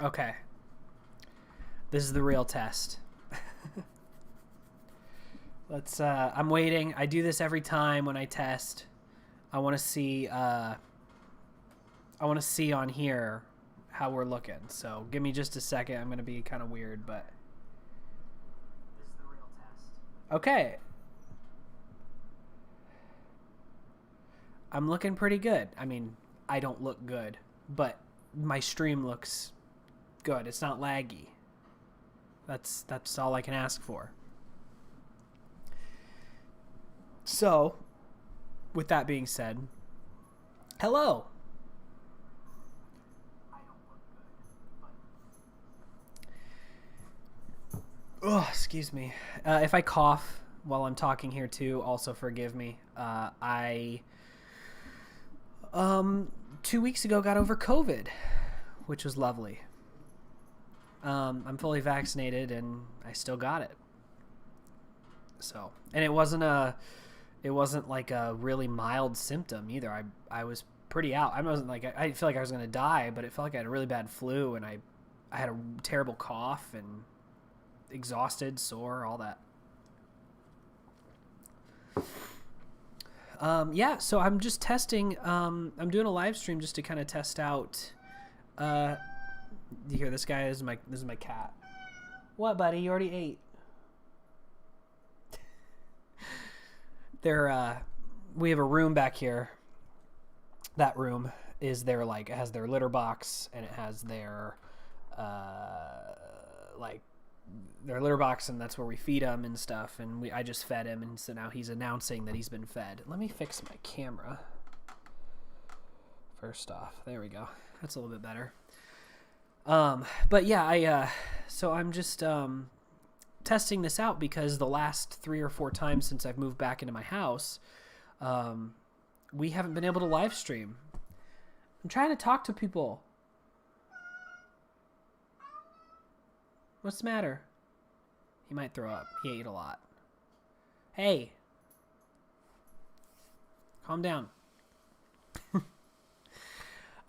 Okay. This is the real test. I'm waiting. I do this every time when I test. I want to see on here how we're looking. So give me just a second. I'm going to be kind of weird, but this is the real test. Okay. I'm looking pretty good. I mean, I don't look good, but my stream looks good. It's not laggy. That's all I can ask for. So, with that being said, hello. I don't look good, but... Oh, excuse me. If I cough while I'm talking here too, also forgive me. I 2 weeks ago got over COVID, which was lovely. I'm fully vaccinated and I still got it. So, and it wasn't like a really mild symptom either. I was pretty out. I wasn't like, I didn't feel like I was going to die, but it felt like I had a really bad flu and I had a terrible cough and exhausted, sore, all that. Yeah, so I'm just testing. I'm doing a live stream just to kind of test out. You hear this guy? This is my cat. What, buddy? You already ate. We have a room back here. That room is their it has their litter box and it has their their litter box, and that's where we feed him and stuff. And I just fed him, and so now he's announcing that he's been fed. Let me fix my camera. First off, there we go. That's a little bit better. But yeah, so I'm just testing this out because the last 3 or 4 times since I've moved back into my house, we haven't been able to live stream. I'm trying to talk to people. What's the matter? He might throw up. He ate a lot. Hey. Calm down.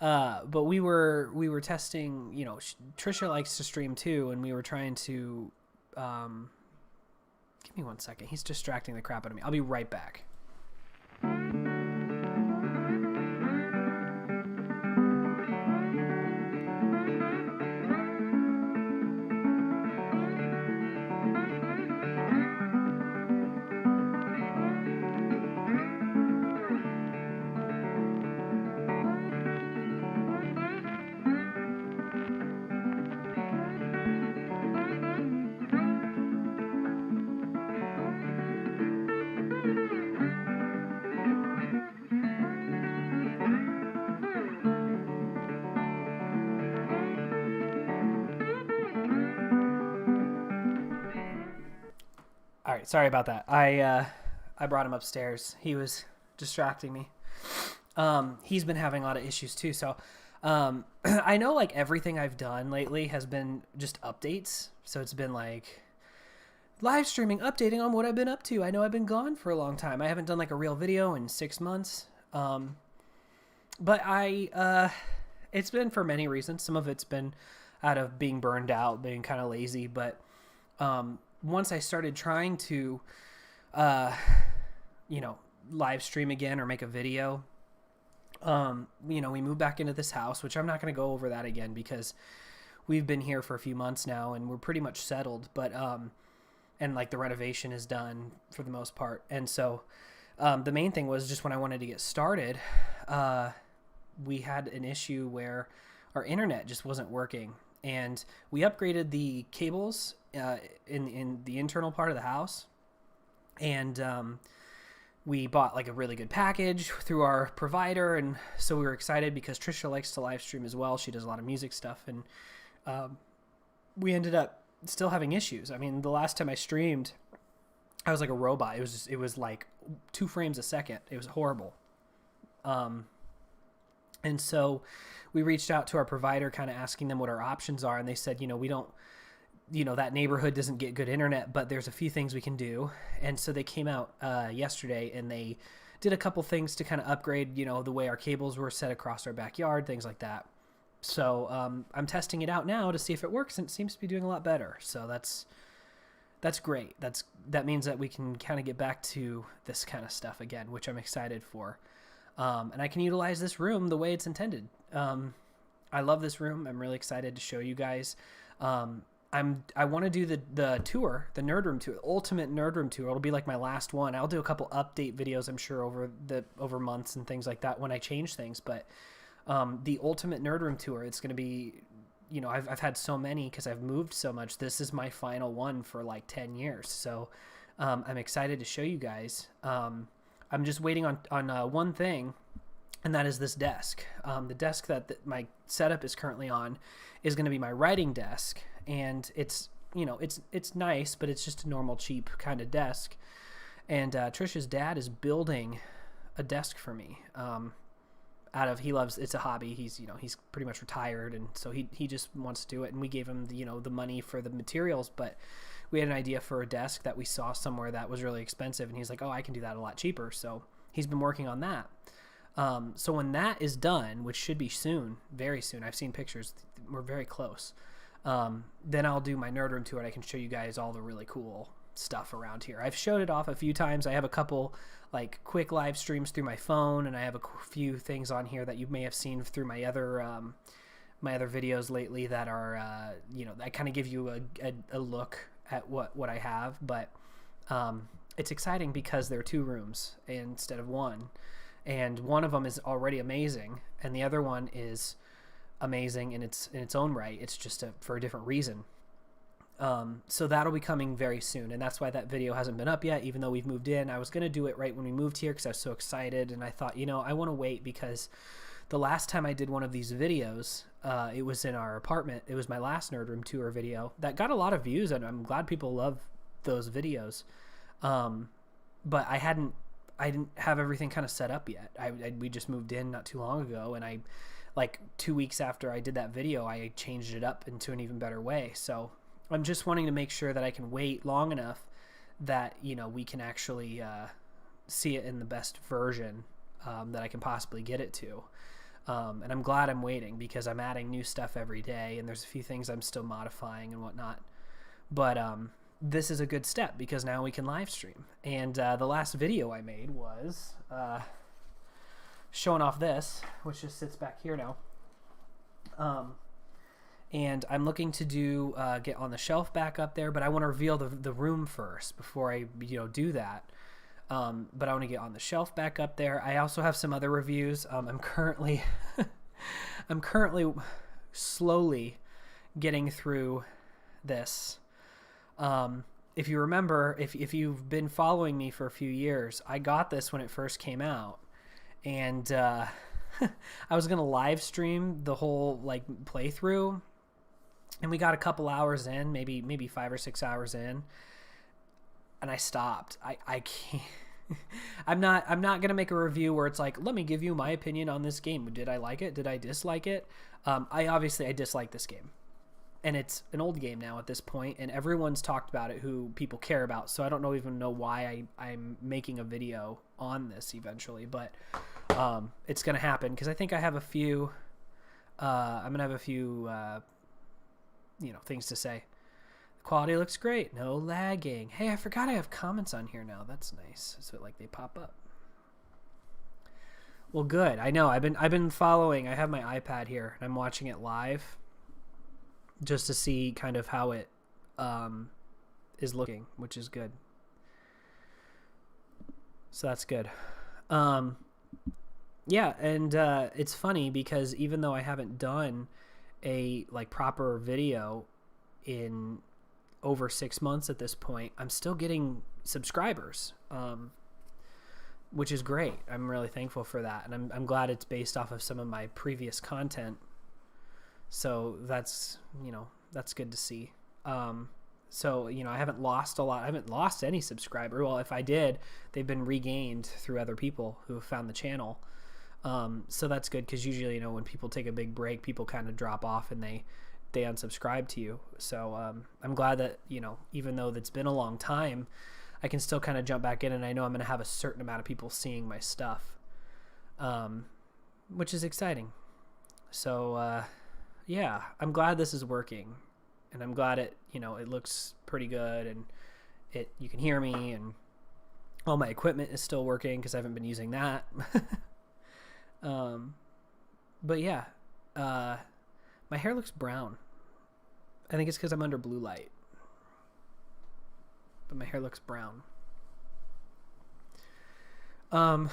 But we were testing, you know, Trisha likes to stream too, and we were trying to, give me 1 second. He's distracting the crap out of me. I'll be right back. All right, sorry about that. I brought him upstairs. He was distracting me. He's been having a lot of issues too. So I know like everything I've done lately has been just updates. So it's been like live streaming, updating on what I've been up to. I know I've been gone for a long time. I haven't done like a real video in 6 months. But it's been for many reasons. Some of it's been out of being burned out, being kind of lazy. But once I started trying to, live stream again or make a video, we moved back into this house, which I'm not going to go over that again because we've been here for a few months now and we're pretty much settled, but, and like the renovation is done for the most part. And so, the main thing was just when I wanted to get started, we had an issue where our internet just wasn't working, and we upgraded the cables in the internal part of the house, and we bought like a really good package through our provider, and so we were excited because Trisha likes to live stream as well. She does a lot of music stuff, and we ended up still having issues. I mean, the last time I streamed, I was like a robot. It was like 2 frames a second. It was horrible. And so we reached out to our provider kind of asking them what our options are. And they said, we don't, that neighborhood doesn't get good internet, but there's a few things we can do. And so they came out yesterday and they did a couple things to kind of upgrade, the way our cables were set across our backyard, things like that. So I'm testing it out now to see if it works, and it seems to be doing a lot better. So that's great. That means that we can kind of get back to this kind of stuff again, which I'm excited for. And I can utilize this room the way it's intended. I love this room. I'm really excited to show you guys. I want to do the tour, the Nerd Room tour, Ultimate Nerd Room tour. It'll be like my last one. I'll do a couple update videos, I'm sure, over months and things like that when I change things. But the Ultimate Nerd Room tour, it's going to be, you know, I've had so many because I've moved so much. This is my final one for like 10 years. So I'm excited to show you guys. I'm just waiting on one thing, and that is this desk. The desk that my setup is currently on is going to be my writing desk, and it's, you know, it's nice, but it's just a normal cheap kind of desk. And Trisha's dad is building a desk for me. He loves, it's a hobby. He's pretty much retired, and so he just wants to do it. And we gave him the money for the materials, but we had an idea for a desk that we saw somewhere that was really expensive, and he's like, oh, I can do that a lot cheaper. So he's been working on that. So when that is done, which should be soon, very soon, I've seen pictures, we're very close. Then I'll do my Nerd Room tour, and I can show you guys all the really cool stuff around here. I've showed it off a few times. I have a couple like quick live streams through my phone, and I have a few things on here that you may have seen through my other videos lately that are that kind of give you a look at what I have. But it's exciting because there are two rooms instead of one, and one of them is already amazing, and the other one is amazing in its own right. It's just for a different reason. So that'll be coming very soon, and that's why that video hasn't been up yet, even though we've moved in. I was going to do it right when we moved here because I was so excited, and I thought, I want to wait because the last time I did one of these videos, it was in our apartment. It was my last Nerd Room tour video that got a lot of views, and I'm glad people love those videos. But I didn't have everything kind of set up yet. We just moved in not too long ago, and like 2 weeks after I did that video, I changed it up into an even better way. So I'm just wanting to make sure that I can wait long enough that, we can actually see it in the best version that I can possibly get it to. And I'm glad I'm waiting because I'm adding new stuff every day, and there's a few things I'm still modifying and whatnot. But this is a good step because now we can live stream. And the last video I made was showing off this, which just sits back here now. And I'm looking to get on the shelf back up there, but I want to reveal the room first before I do that. But I want to get on the shelf back up there. I also have some other reviews. I'm currently slowly getting through this. If you remember, if you've been following me for a few years, I got this when it first came out, and I was gonna live stream the whole playthrough. And we got a couple hours in, maybe 5 or 6 hours in, and I stopped. I can't. I'm not gonna make a review where it's like, let me give you my opinion on this game. Did I like it? Did I dislike it? I dislike this game, and it's an old game now at this point, and everyone's talked about it who people care about. So I don't even know why I'm making a video on this eventually, but it's gonna happen because I think I have a few. I'm gonna have a few. Things to say. The quality looks great. No lagging. Hey, I forgot I have comments on here now. That's nice. So they pop up. Well, good. I know. I've been following. I have my iPad here, and I'm watching it live just to see kind of how it is looking, which is good. So that's good. Yeah, and it's funny because even though I haven't done a proper video in over 6 months at this point, I'm still getting subscribers, which is great. I'm really thankful for that, and I'm glad it's based off of some of my previous content. So that's good to see. So I haven't lost a lot. I haven't lost any subscriber. Well, if I did, they've been regained through other people who have found the channel. So that's good because usually, when people take a big break, people kind of drop off and they unsubscribe to you. So I'm glad that, even though it's been a long time, I can still kind of jump back in, and I know I'm going to have a certain amount of people seeing my stuff, which is exciting. So yeah, I'm glad this is working, and I'm glad it, it looks pretty good, and you can hear me, and all my equipment is still working because I haven't been using that. But yeah, my hair looks brown. I think it's because I'm under blue light, but my hair looks brown. Let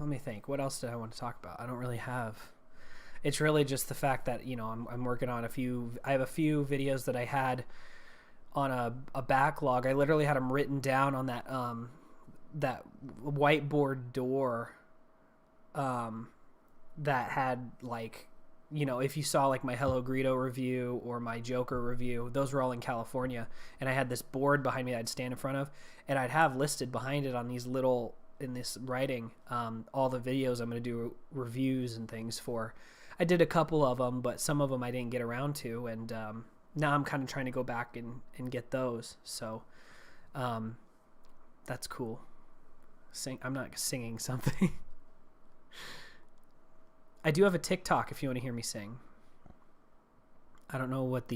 me think. What else did I want to talk about? I don't really have. It's really just the fact that, I'm working on I have a few videos that I had on a backlog. I literally had them written down on that whiteboard door, that had if you saw my Hello Greedo review or my Joker review, those were all in California. And I had this board behind me that I'd stand in front of, and I'd have listed behind it on in this writing, all the videos I'm going to do reviews and things for. I did a couple of them, but some of them I didn't get around to. And, now I'm kind of trying to go back and get those. So, that's cool. I'm not singing something. I do have a TikTok if you want to hear me sing. I don't know what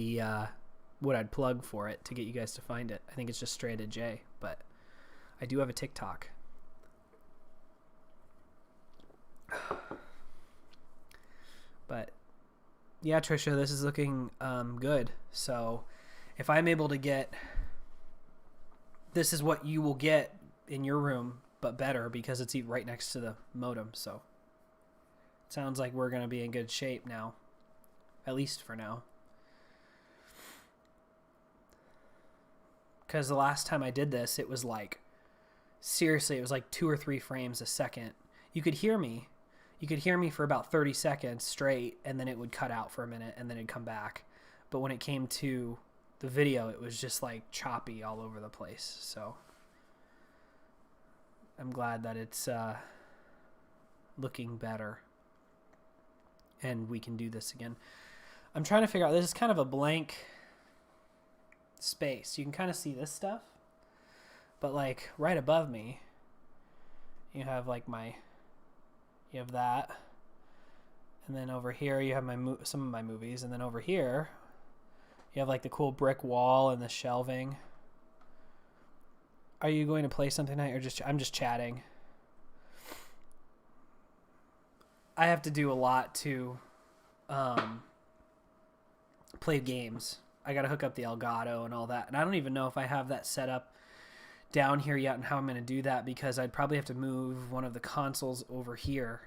what I'd plug for it to get you guys to find it. I think it's just Stranded J, but I do have a TikTok. But yeah, Trisha, this is looking good. So if I'm able to get, this is what you will get in your room, but better because it's right next to the modem. So it sounds like we're going to be in good shape now, at least for now. Because the last time I did this, it was seriously, it was 2 or 3 frames a second. You could hear me. You could hear me for about 30 seconds straight, and then it would cut out for a minute, and then it'd come back. But when it came to the video, it was just choppy all over the place. So I'm glad that it's looking better, and we can do this again. I'm trying to figure out, this is kind of a blank space. You can kind of see this stuff, but right above me, you have you have that, and then over here you have some of my movies, and then over here you have the cool brick wall and the shelving. Are you going to play something tonight, or I'm just chatting? I have to do a lot to play games. I got to hook up the Elgato and all that, and I don't even know if I have that set up down here yet and how I'm going to do that, because I'd probably have to move one of the consoles over here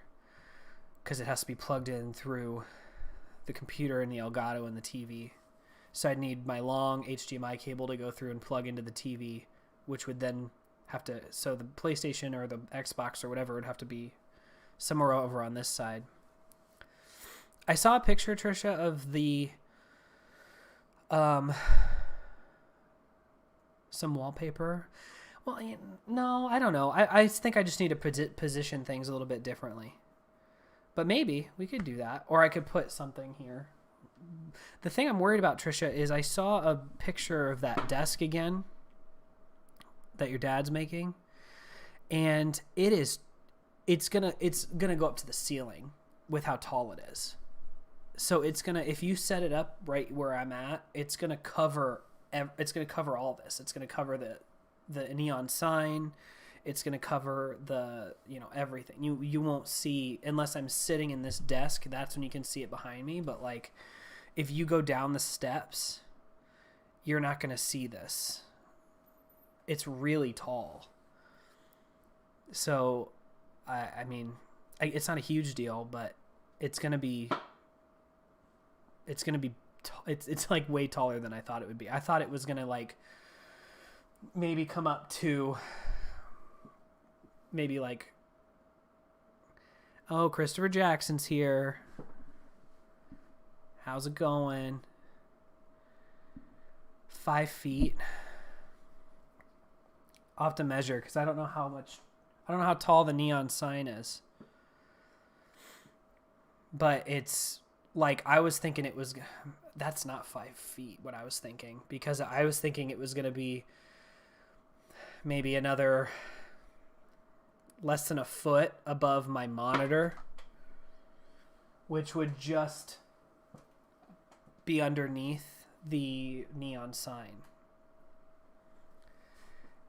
because it has to be plugged in through the computer and the Elgato and the TV. So I'd need my long HDMI cable to go through and plug into the TV, which would then have to, so the PlayStation or the Xbox or whatever would have to be somewhere over on this side. I saw a picture, Trisha, of the some wallpaper. Well, no, I don't know. I think I just need to position things a little bit differently. But maybe we could do that. Or I could put something here. The thing I'm worried about, Trisha, is I saw a picture of that desk again that your dad's making. And it's gonna go up to the ceiling with how tall it is. So if you set it up right where I'm at, it's gonna cover all this. It's gonna cover the neon sign. It's gonna cover the everything. You won't see, unless I'm sitting in this desk. That's when you can see it behind me. But if you go down the steps, you're not gonna see this. It's really tall. So, I mean, it's not a huge deal, but it's gonna be. It's way taller than I thought it would be. I thought it was gonna maybe come up to maybe oh, Christopher Jackson's here. How's it going? 5 feet. I'll have to measure because I don't know how tall the neon sign is. But it's I was thinking that's not 5 feet what I was thinking, because I was thinking it was going to be maybe another less than a foot above my monitor, which would just be underneath the neon sign.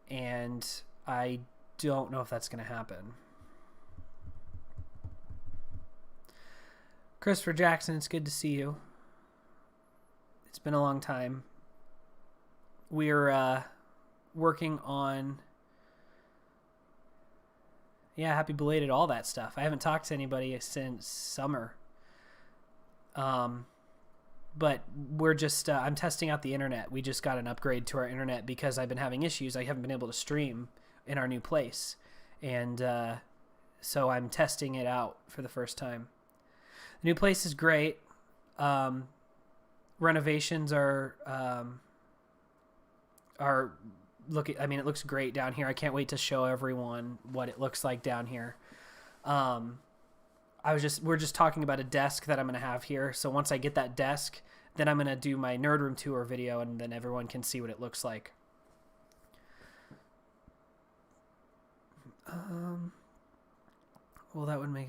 And I don't know if that's going to happen. Christopher Jackson, it's good to see you. It's been a long time. We're working on... Yeah, happy belated, all that stuff. I haven't talked to anybody since summer. But we're just, I'm testing out the internet. We just got an upgrade to our internet because I've been having issues. I haven't been able to stream in our new place. And so I'm testing it out for the first time. The new place is great. Renovations are looking, I mean, it looks great down here. I can't wait to show everyone what it looks like down here. We're just talking about a desk that I'm going to have here. So once I get that desk, then I'm going to do my Nerd Room tour video, and then everyone can see what it looks like. Well, that would make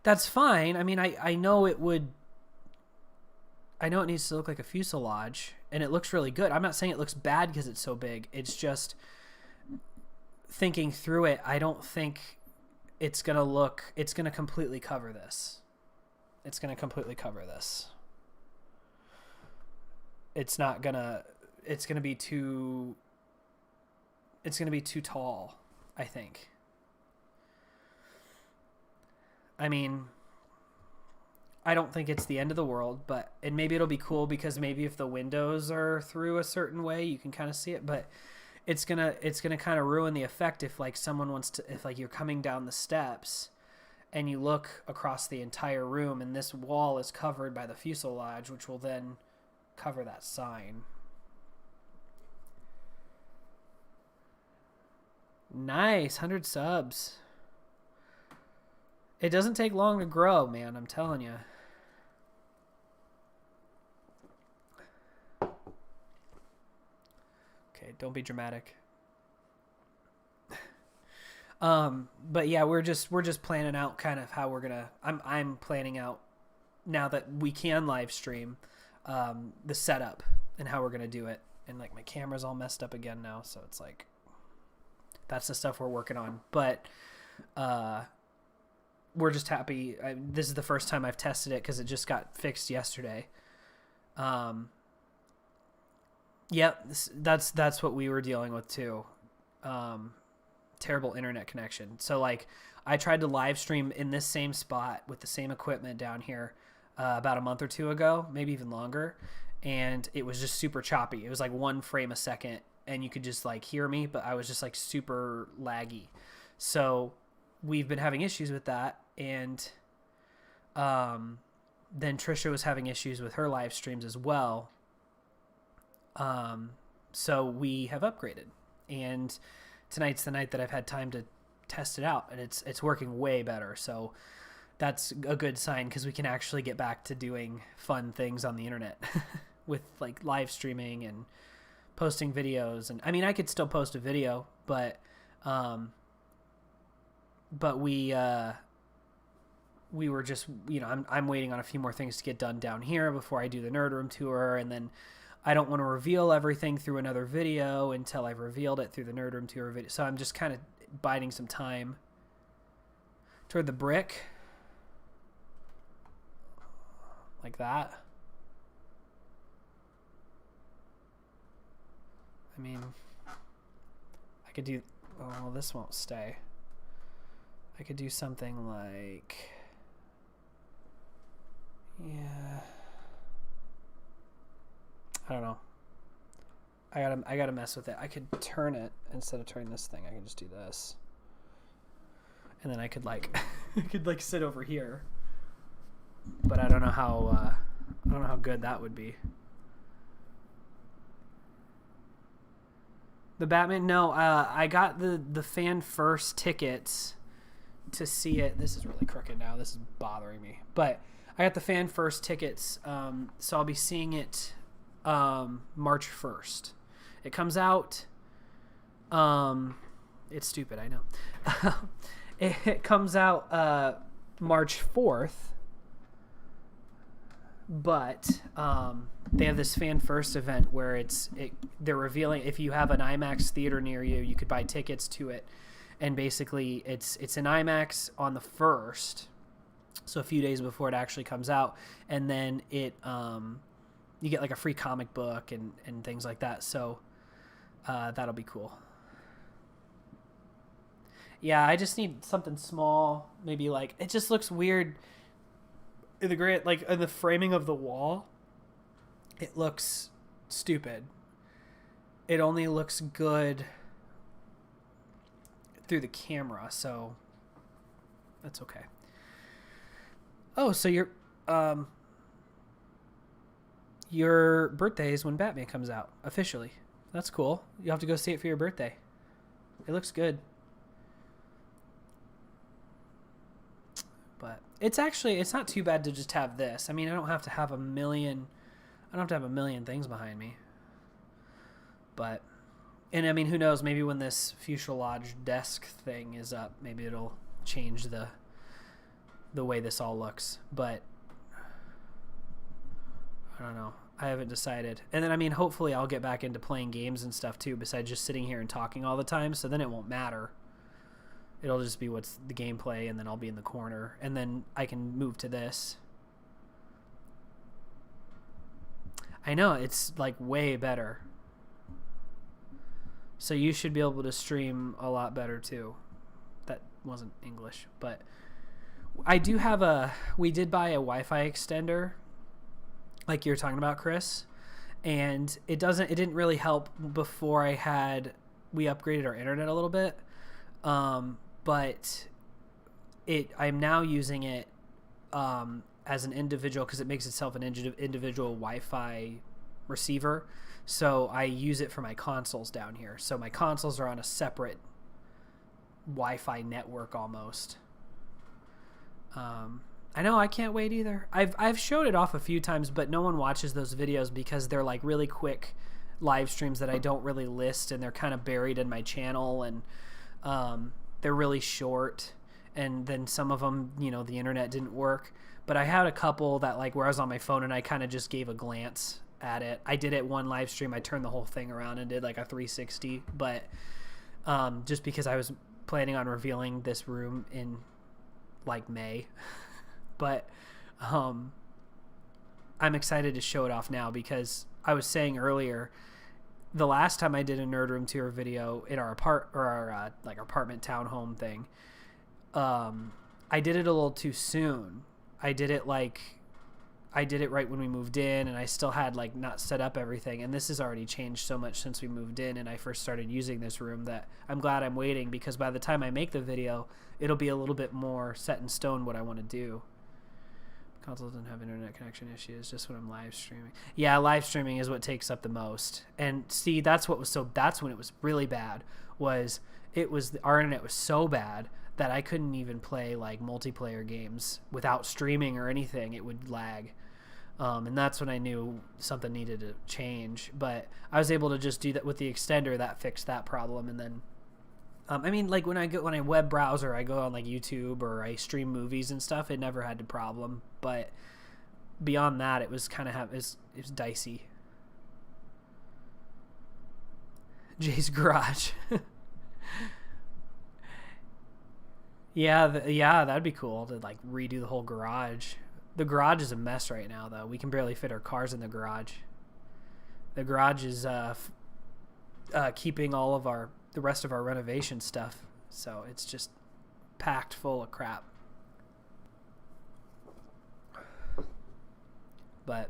that's fine. I mean, I know it would. I know it needs to look like a fuselage, and it looks really good. I'm not saying it looks bad because it's so big. It's just thinking through it, I don't think it's going to completely cover this. It's going to completely cover this. It's going to be too tall, I think. I mean, I don't think it's the end of the world, and maybe it'll be cool because maybe if the windows are through a certain way, you can kind of see it, but it's gonna kind of ruin the effect if like someone wants to, if like you're coming down the steps and you look across the entire room and this wall is covered by the fuselage, which will then cover that sign. Nice, 100 subs. It doesn't take long to grow, man, I'm telling you. Okay, don't be dramatic. But yeah, we're just planning out kind of how we're gonna. I'm planning out now that we can live stream, the setup and how we're gonna do it. And like my camera's all messed up again now, so it's like that's the stuff we're working on. But we're just happy. This is the first time I've tested it because it just got fixed yesterday. Yep, that's what we were dealing with too. Terrible internet connection. So like I tried to live stream in this same spot with the same equipment down here about a month or two ago, maybe even longer, and it was just super choppy. It was like 1 frame a second and you could just like hear me, but I was just like super laggy. So we've been having issues with that, and then Trisha was having issues with her live streams as well. So we have upgraded, and tonight's the night that I've had time to test it out, and it's working way better. So that's a good sign because we can actually get back to doing fun things on the internet with like live streaming and posting videos. And I mean, I could still post a video, but we were just, I'm waiting on a few more things to get done down here before I do the Nerd Room tour, and then I don't want to reveal everything through another video until I've revealed it through the Nerd Room tour video. So I'm just kind of biding some time toward the brick, like that. I mean, I could do, oh, this won't stay. I could do something like, yeah, I don't know. I gotta mess with it. I could turn it instead of turning this thing. I can just do this, and then I could like, I could like sit over here. But I don't know how good that would be. The Batman? No, I got the fan first tickets to see it. This is really crooked now. This is bothering me. But I got the fan first tickets, so I'll be seeing it March 1st. It comes out. It's stupid, I know. It comes out March 4th, but they have this fan first event where they're revealing, if you have an IMAX theater near you, you could buy tickets to it, and basically it's an IMAX on the 1st, so a few days before it actually comes out, and then you get like a free comic book and things like that, so that'll be cool. Yeah, I just need something small, maybe like, it just looks weird in the framing of the wall. It looks stupid. It only looks good through the camera, so that's okay. Oh, so your birthday is when Batman comes out officially. That's cool. You'll have to go see it for your birthday. It looks good. But it's not too bad to just have this. I mean, I don't have to have a million things behind me. But, and I mean, who knows, maybe when this fuselage desk thing is up, maybe it'll change the way this all looks. But I don't know. I haven't decided. And then, I mean, hopefully I'll get back into playing games and stuff too, besides just sitting here and talking all the time, so then it won't matter. It'll just be what's the gameplay, and then I'll be in the corner, and then I can move to this. I know, it's like way better. So you should be able to stream a lot better too. That wasn't English, but I do have we did buy a Wi-Fi extender, like you were talking about, Chris, and it didn't really help before we upgraded our internet a little bit. But I'm now using it as an individual, because it makes itself an individual Wi-Fi receiver. So I use it for my consoles down here. So my consoles are on a separate Wi-Fi network almost. I know, I can't wait either. I've showed it off a few times, but no one watches those videos because they're like really quick live streams that I don't really list, and they're kind of buried in my channel, and they're really short, and then some of them, the internet didn't work. But I had a couple that, like, where I was on my phone and I kind of just gave a glance at it. I did it one live stream. I turned the whole thing around and did like a 360, but just because I was planning on revealing this room in like May. But I'm excited to show it off now, because I was saying earlier, the last time I did a Nerd Room Tour video in our apartment townhome thing, I did it a little too soon. I did it right when we moved in, and I still had like not set up everything. And this has already changed so much since we moved in and I first started using this room, that I'm glad I'm waiting, because by the time I make the video, it'll be a little bit more set in stone what I want to do. Console doesn't have internet connection issues, just when I'm live streaming. Yeah, live streaming is what takes up the most. And see, that's when it was really bad, our internet was so bad that I couldn't even play like multiplayer games without streaming or anything. It would lag. And that's when I knew something needed to change. But I was able to just do that with the extender. That fixed that problem. And then, I mean, like when I web browser, I go on like YouTube or I stream movies and stuff. It never had a problem. But beyond that, it was kind of it was dicey. Jay's garage. Yeah, that'd be cool to like redo the whole garage. The garage is a mess right now, though. We can barely fit our cars in the garage. The garage is keeping all of the rest of our renovation stuff, so it's just packed full of crap. But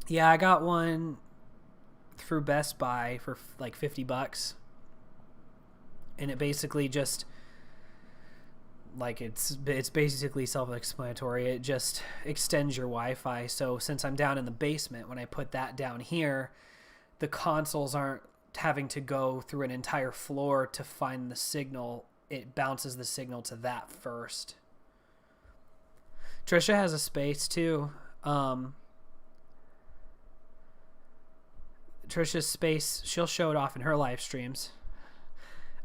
yeah, I got one through Best Buy for like $50. And it basically just, like, it's basically self-explanatory. It just extends your Wi-Fi. So since I'm down in the basement, when I put that down here, the consoles aren't having to go through an entire floor to find the signal. It bounces the signal to that first. Trisha has a space too. Trisha's space, she'll show it off in her live streams.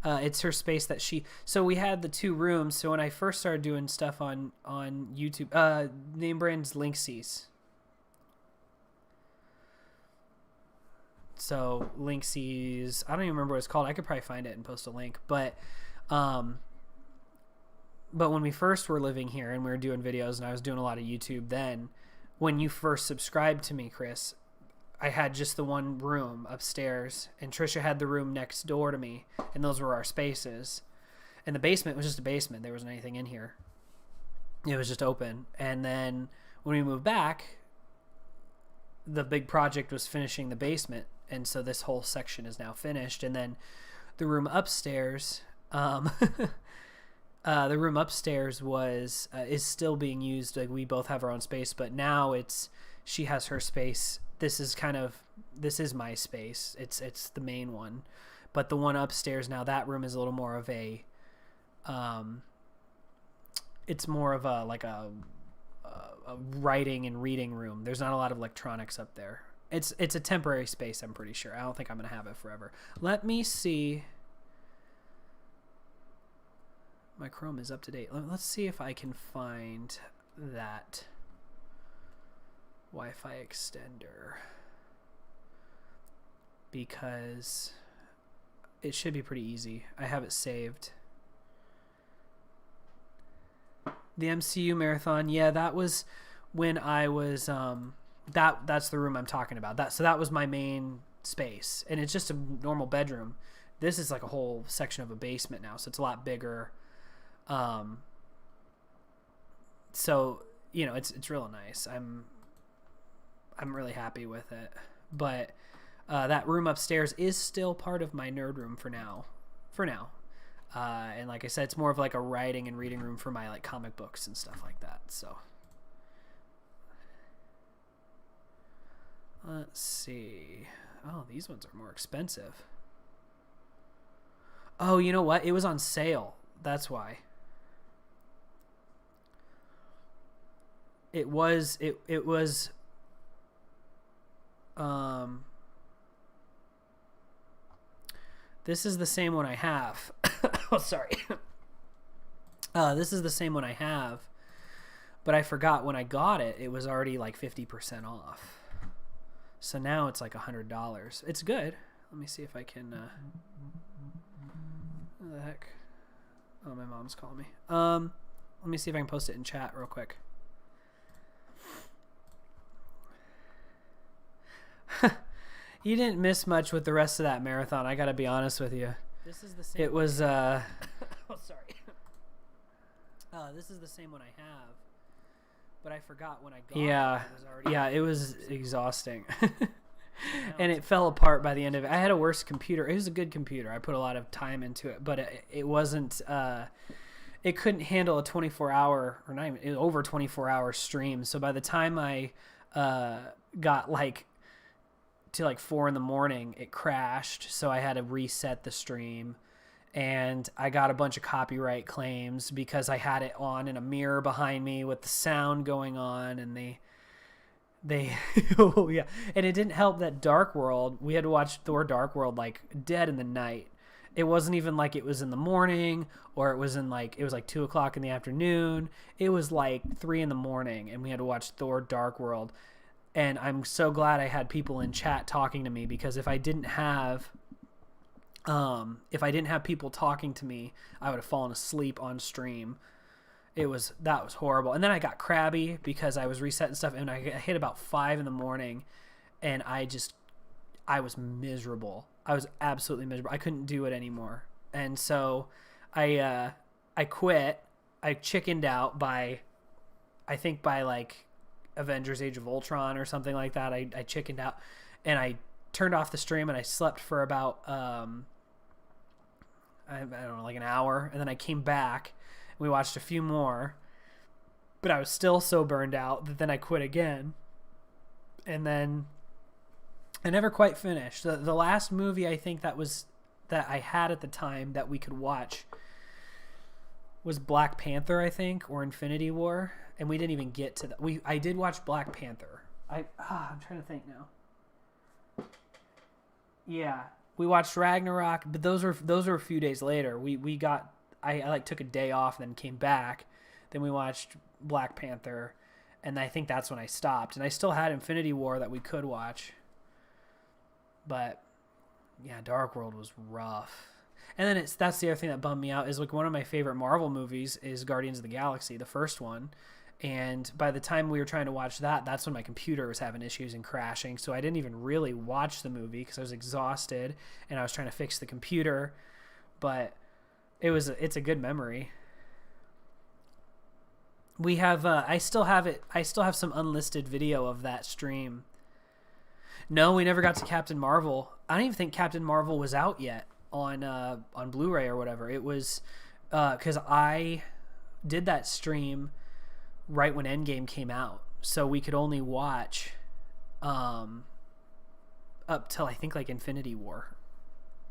It's her space that so we had the 2 rooms. So when I first started doing stuff on YouTube, name brand's Linksys. So Linksys, I don't even remember what it's called. I could probably find it and post a link. But when we first were living here and we were doing videos and I was doing a lot of YouTube, then when you first subscribed to me, Chris, I had just the 1 room upstairs, and Trisha had the room next door to me, and those were our spaces. And the basement was just a basement. There wasn't anything in here. It was just open. And then when we moved back, the big project was finishing the basement, and so this whole section is now finished. And then the room upstairs, the room upstairs is still being used. Like, we both have our own space, but now she has her space. This is my space. It's the main one, but the one upstairs now, that room is a little more of a, it's more of a writing and reading room. There's not a lot of electronics up there. It's a temporary space, I'm pretty sure. I don't think I'm gonna have it forever. Let me see. My Chrome is up to date. Let's see if I can find that Wi-Fi extender, because it should be pretty easy. I have it saved. The MCU marathon, yeah, that was when I was that's the room I'm talking about. That was my main space, and it's just a normal bedroom. This is like a whole section of a basement now, so it's a lot bigger. So it's real nice. I'm really happy with it. But that room upstairs is still part of my nerd room for now. And like I said, it's more of like a writing and reading room for my like comic books and stuff like that. So let's see. Oh, these ones are more expensive. Oh, you know what? It was on sale. That's why. It was this is the same one I have. Oh, sorry. This is the same one I have, but I forgot when I got it, it was already like 50% off. So now it's like $100. It's good. Let me see if I can, what the heck? Oh, my mom's calling me. Let me see if I can post it in chat real quick. You didn't miss much with the rest of that marathon. I gotta be honest with you. This is the same. It was oh, sorry. This is the same one I have, but I forgot when I got it. It was exhausting. And it fell apart by the end of it. I had a worse computer. It was a good computer. I put a lot of time into it, but it wasn't. It couldn't handle a 24-hour or not even over 24-hour stream. So by the time I got to 4 a.m, it crashed. So I had to reset the stream, and I got a bunch of copyright claims because I had it on in a mirror behind me with the sound going on, and they oh yeah. And it didn't help that Dark World, we had to watch Thor Dark World dead in the night. It wasn't even like it was in the morning, or it was in it was 2 o'clock in the afternoon. It was 3 a.m, and we had to watch Thor Dark World. And I'm so glad I had people in chat talking to me, because if I didn't have people talking to me, I would have fallen asleep on stream. That was horrible. And then I got crabby because I was resetting stuff, and I hit about 5 a.m, and I was miserable. I was absolutely miserable. I couldn't do it anymore. And so I quit. I chickened out by Avengers Age of Ultron or something like that. I chickened out, and I turned off the stream, and I slept for about I don't know, an hour, and then I came back and we watched a few more, but I was still so burned out that then I quit again, and then I never quite finished. The last movie I think that I had at the time that we could watch was Black Panther, I think, or Infinity War. And we didn't even get to that. I did watch Black Panther. I'm trying to think now. Yeah, We watched Ragnarok, but those were a few days later. I like took a day off and then came back. Then we watched Black Panther, and I think that's when I stopped. And I still had Infinity War that we could watch. But yeah, Dark World was rough. And then that's the other thing that bummed me out is like one of my favorite Marvel movies is Guardians of the Galaxy, the first one. And by the time we were trying to watch that, that's when my computer was having issues and crashing. So I didn't even really watch the movie because I was exhausted and I was trying to fix the computer. But it's a good memory. We have I still have it. I still have some unlisted video of that stream. No, we never got to Captain Marvel. I don't even think Captain Marvel was out yet on Blu-ray or whatever. It was because I did that stream right when Endgame came out, so we could only watch up till I think like Infinity War.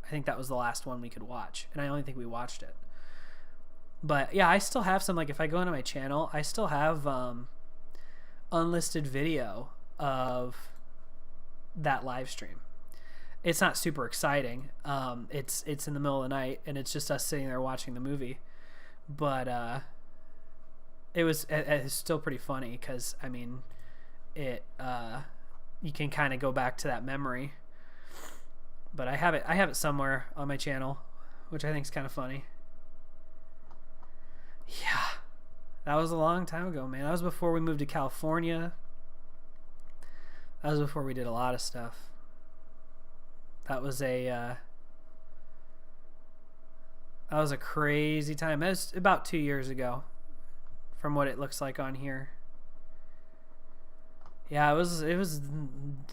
I think that was the last one we could watch, and I only think we watched it. But yeah, I still have some, like if I go into my channel, I still have unlisted video of that live stream. It's not super exciting. It's in the middle of the night and it's just us sitting there watching the movie. But it's still pretty funny because I mean you can kind of go back to that memory. But I have it somewhere on my channel, which I think is kind of funny. Yeah, that was a long time ago, man. That was before we moved to California. That was before we did a lot of stuff. That was a crazy time. It was about 2 years ago, from what it looks like on here. Yeah, it was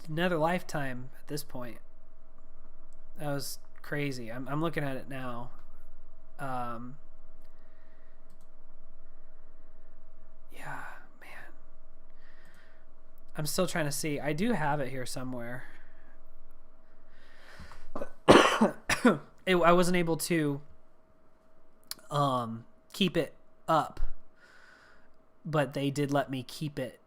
another lifetime at this point. That was crazy. I'm looking at it now. Yeah, man. I'm still trying to see. I do have it here somewhere. I wasn't able to keep it up, but they did let me keep it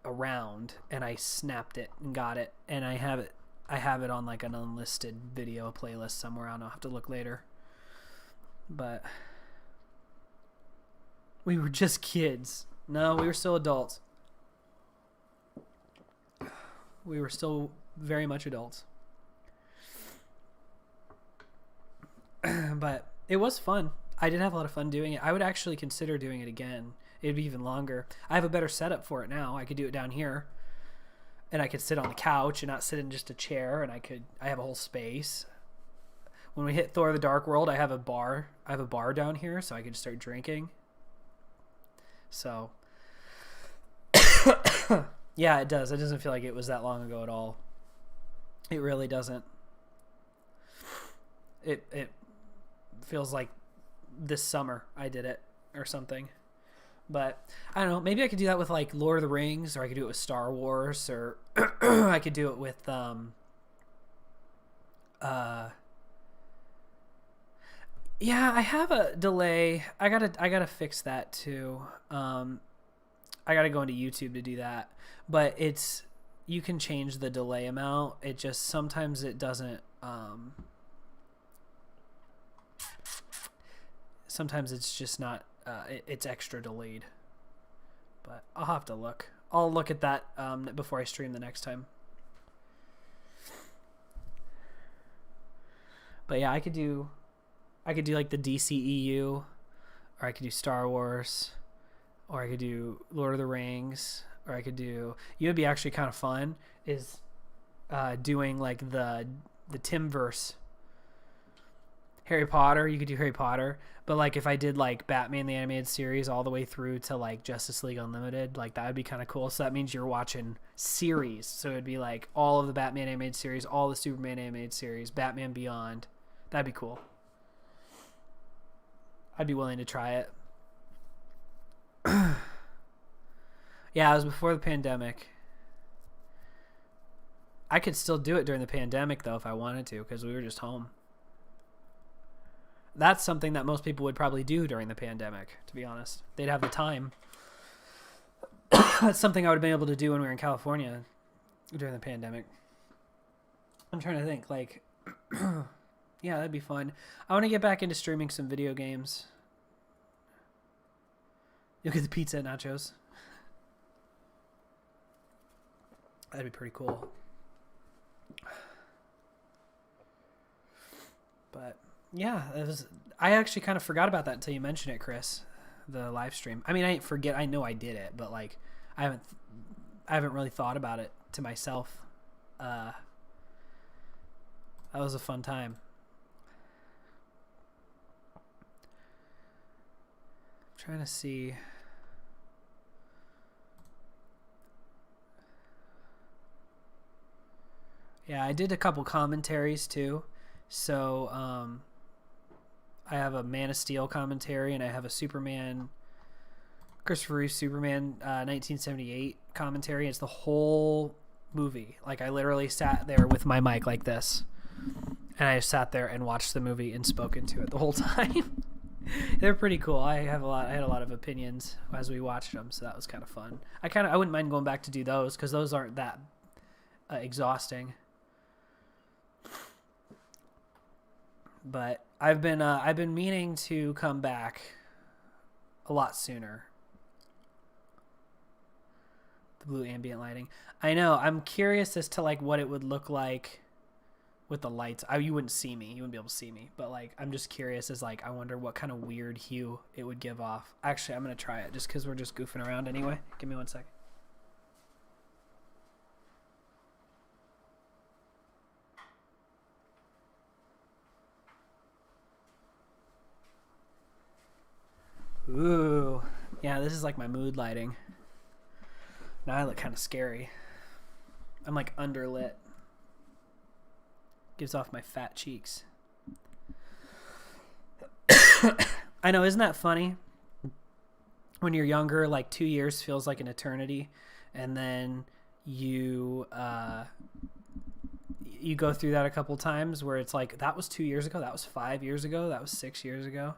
around, and I snapped it and got it, and I have it on like an unlisted video playlist somewhere. I'll have to look later. But we were just kids. No, we were still adults. We were still very much adults. But it was fun. I did have a lot of fun doing it. I would actually consider doing it again. It'd be even longer. I have a better setup for it now. I could do it down here. And I could sit on the couch and not sit in just a chair, and I have a whole space. When we hit Thor: The Dark World, I have a bar down here, so I could start drinking. So yeah, it does. It doesn't feel like it was that long ago at all. It really doesn't. It feels like this summer I did it or something. But I don't know, maybe I could do that with like Lord of the Rings, or I could do it with Star Wars, or I could do it with yeah, I have a delay. I gotta fix that too. I gotta go into YouTube to do that. But you can change the delay amount. It just sometimes it doesn't sometimes it's just not it's extra delayed. But I'll have to look. I'll look at that before I stream the next time. But yeah, I could do like the DCEU, or I could do Star Wars, or I could do Lord of the Rings, or I could do, you would be actually kind of fun is doing like the Timverse. Harry Potter, you could do Harry Potter, but like if I did like Batman the Animated Series all the way through to like Justice League Unlimited, like that would be kind of cool. So that means you're watching series. So it'd be like all of the Batman Animated Series, all the Superman Animated Series, Batman Beyond. That'd be cool. I'd be willing to try it. Yeah, it was before the pandemic. I could still do it during the pandemic though if I wanted to, because we were just home. That's something that most people would probably do during the pandemic, to be honest. They'd have the time. That's something I would have been able to do when we were in California during the pandemic. I'm trying to think, like, Yeah, that'd be fun. I want to get back into streaming some video games. You'll get the pizza and nachos. That'd be pretty cool. But yeah, I actually kind of forgot about that until you mentioned it, Chris. The live stream. I mean, I forget. I know I did it, but like, I haven't really thought about it to myself. That was a fun time. I'm trying to see. Yeah, I did a couple commentaries too. So I have a Man of Steel commentary, and I have a Superman, Christopher Reeve Superman 1978 commentary. It's the whole movie. Like, I literally sat there with my mic like this, and I sat there and watched the movie and spoke into it the whole time. They're pretty cool. I had a lot of opinions as we watched them, so that was kind of fun. I wouldn't mind going back to do those because those aren't that exhausting. But I've been meaning to come back a lot sooner. The blue ambient lighting. I know. I'm curious as to like what it would look like with the lights. You wouldn't see me. You wouldn't be able to see me. But like, I'm just curious as like, I wonder what kind of weird hue it would give off. Actually, I'm gonna try it just because we're just goofing around anyway. Give me 1 second. Ooh, yeah, this is like my mood lighting. Now I look kind of scary. I'm like underlit. Gives off my fat cheeks. I know, isn't that funny? When you're younger, like 2 years feels like an eternity, and then you go through that a couple times where it's like, that was 2 years ago, that was 5 years ago, that was 6 years ago.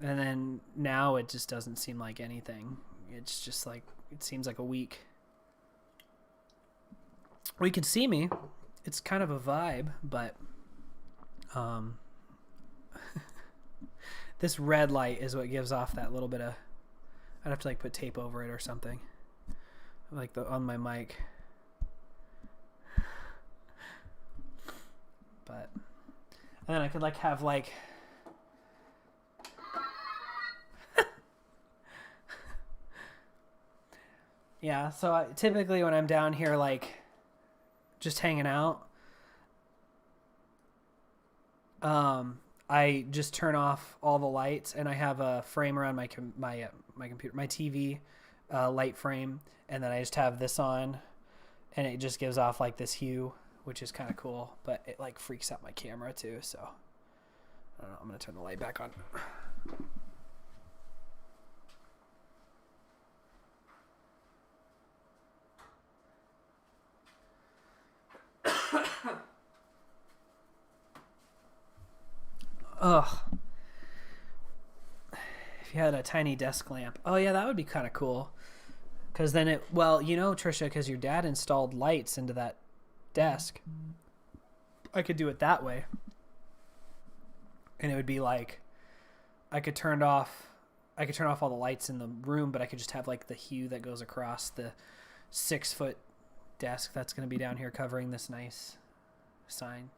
And then now it just doesn't seem like anything. It's just like, it seems like a week. Well, you can see me. It's kind of a vibe, but this red light is what gives off that little bit of, I'd have to like put tape over it or something. Like on my mic. But, and then I could like have like, yeah, so typically when I'm down here, like, just hanging out, I just turn off all the lights, and I have a frame around my computer, my TV light frame, and then I just have this on, and it just gives off, like, this hue, which is kind of cool, but it, like, freaks out my camera, too, so, I don't know, I'm going to turn the light back on. Ugh. If you had a tiny desk lamp. Oh, yeah, that would be kind of cool. Because then it, well, you know, Trisha, because your dad installed lights into that desk, I could do it that way. And it would be like, I could turn off all the lights in the room, but I could just have like the hue that goes across the 6-foot desk that's going to be down here covering this nice sign.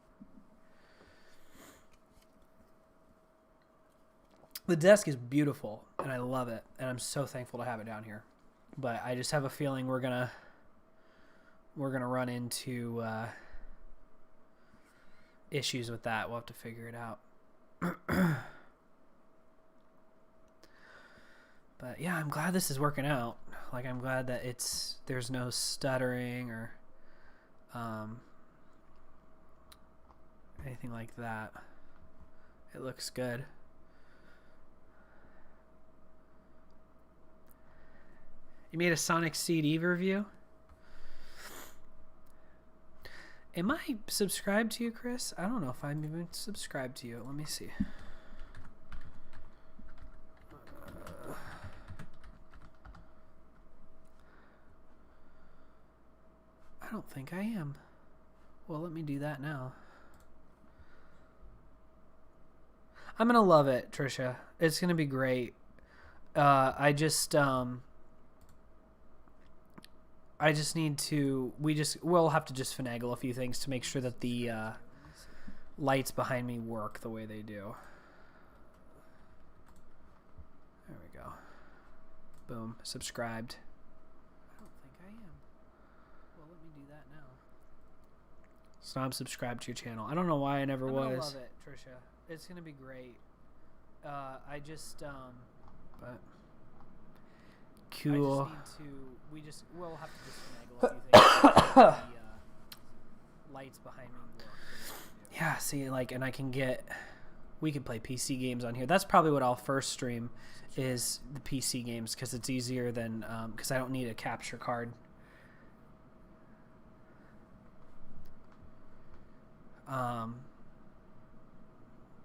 The desk is beautiful, and I love it, and I'm so thankful to have it down here. But I just have a feeling we're gonna run into issues with that. We'll have to figure it out. But yeah, I'm glad this is working out. Like, I'm glad that there's no stuttering or anything like that. It looks good. You made a Sonic CD review? Am I subscribed to you, Chris? I don't know if I'm even subscribed to you. Let me see. I don't think I am. Well, let me do that now. I'm gonna love it, Trisha. It's gonna be great. I just need to. We'll have to just finagle a few things to make sure that the lights behind me work the way they do. There we go. Boom. Subscribed. I don't think I am. Well, let me do that now. So I'm subscribed to your channel. I don't know why I never was. I'm gonna love it, Trisha. It's gonna be great. But cool. We'll have to just finagle a few things. The lights behind me work. Yeah, see, like, and we can play PC games on here. That's probably what I'll first stream, is the PC games, because it's easier than, because I don't need a capture card.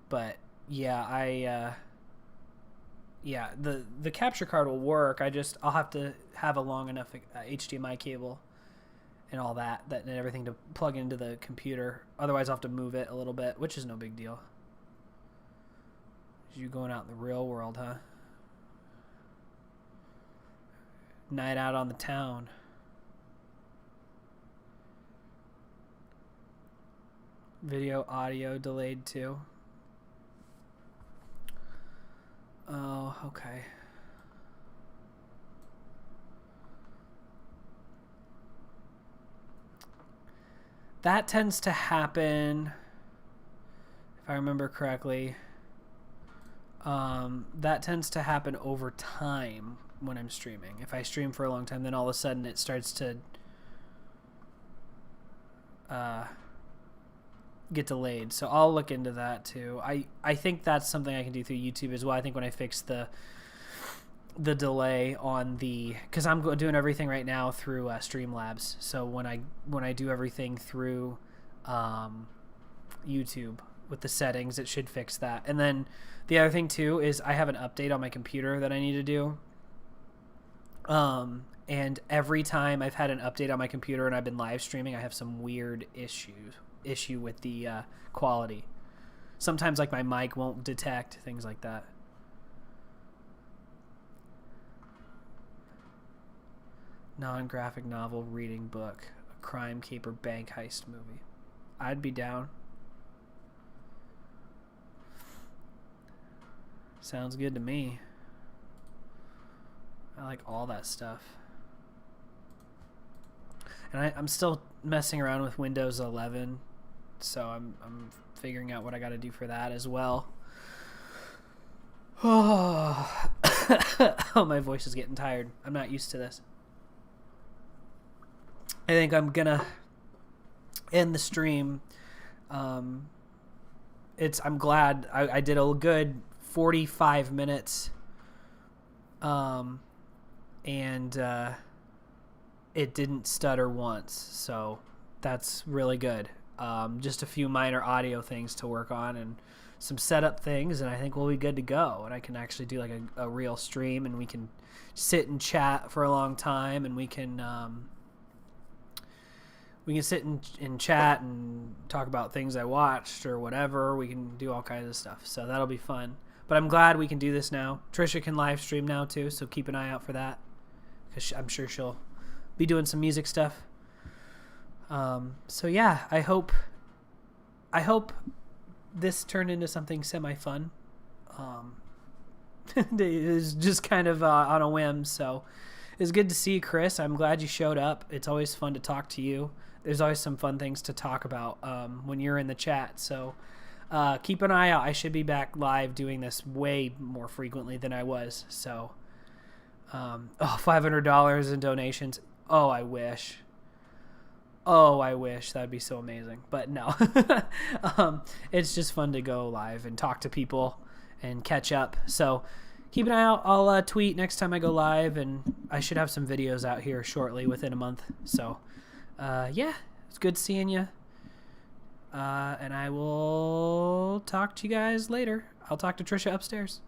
But yeah, yeah, the capture card will work. I'll have to have a long enough HDMI cable and all that and everything to plug into the computer. Otherwise, I'll have to move it a little bit, which is no big deal. You going out in the real world, huh? Night out on the town. Video, audio delayed too. Oh, okay. That tends to happen, if I remember correctly, that tends to happen over time when I'm streaming. If I stream for a long time, then all of a sudden it starts to get delayed. So I'll look into that too. I think that's something I can do through YouTube as well. I think when I fix the delay on because I'm doing everything right now through Streamlabs. So when I do everything through YouTube with the settings, it should fix that. And then the other thing too is I have an update on my computer that I need to do. And every time I've had an update on my computer and I've been live streaming, I have some weird issue with the quality. Sometimes like my mic won't detect, things like that. Non-graphic novel, reading book, a crime caper bank heist movie. I'd be down. Sounds good to me. I like all that stuff. And I'm still messing around with Windows 11, so I'm figuring out what I got to do for that as well. Oh, my voice is getting tired. I'm not used to this. I think I'm gonna end the stream. I'm glad I did a good 45 minutes. And it didn't stutter once, so that's really good. Just a few minor audio things to work on and some setup things, and I think we'll be good to go. And I can actually do like a real stream, and we can sit and chat for a long time, and we can sit and chat and talk about things I watched or whatever. We can do all kinds of stuff, so that'll be fun. But I'm glad we can do this now. Trisha can live stream now too, so keep an eye out for that, because I'm sure she'll be doing some music stuff. So yeah, I hope this turned into something semi-fun. It was just kind of on a whim, so it's good to see you, Chris. I'm glad you showed up. It's always fun to talk to you. There's always some fun things to talk about when you're in the chat, so keep an eye out. I should be back live doing this way more frequently than I was. So $500 in donations. Oh, I wish. That'd be so amazing. But no. It's just fun to go live and talk to people and catch up. So keep an eye out. I'll tweet next time I go live, and I should have some videos out here shortly within a month. So yeah, it's good seeing you. And I will talk to you guys later. I'll talk to Trisha upstairs.